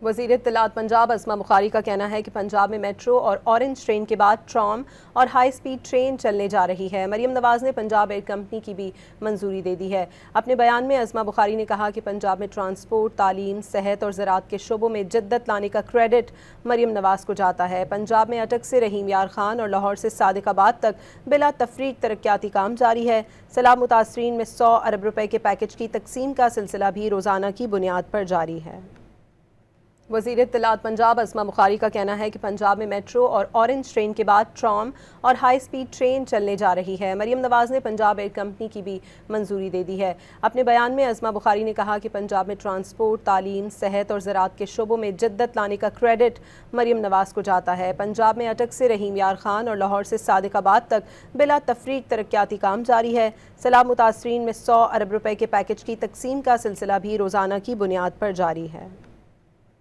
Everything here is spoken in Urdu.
وزیر اطلاعات پنجاب اسما بخاری کا کہنا ہے کہ پنجاب میں میٹرو اور اورنج ٹرین کے بعد ٹرام اور ہائی سپیڈ ٹرین چلنے جا رہی ہے۔ مریم نواز نے پنجاب ایئر کمپنی کی بھی منظوری دے دی ہے۔ اپنے بیان میں اسما بخاری نے کہا کہ پنجاب میں ٹرانسپورٹ، تعلیم، صحت اور زراعت کے شعبوں میں جدت لانے کا کریڈٹ مریم نواز کو جاتا ہے۔ پنجاب میں اٹک سے رحیم یار خان اور لاہور سے صادق آباد تک بلا تفریق ترقیاتی کام جاری ہے۔ سیلاب متاثرین میں 100 ارب روپے کے پیکج کی تقسیم کا سلسلہ بھی روزانہ کی بنیاد پر جاری ہے۔ وزیر اطلاعات پنجاب اسما بخاری کا کہنا ہے کہ پنجاب میں میٹرو اور اورنج ٹرین کے بعد ٹرام اور ہائی سپیڈ ٹرین چلنے جا رہی ہے۔ مریم نواز نے پنجاب ایئر کمپنی کی بھی منظوری دے دی ہے۔ اپنے بیان میں اسما بخاری نے کہا کہ پنجاب میں ٹرانسپورٹ، تعلیم، صحت اور زراعت کے شعبوں میں جدت لانے کا کریڈٹ مریم نواز کو جاتا ہے۔ پنجاب میں اٹک سے رحیم یار خان اور لاہور سے صادق آباد تک بلا تفریق ترقیاتی کام جاری ہے۔ سیلاب متاثرین میں 100 ارب روپے کے پیکج کی تقسیم کا سلسلہ بھی روزانہ کی بنیاد پر جاری ہے۔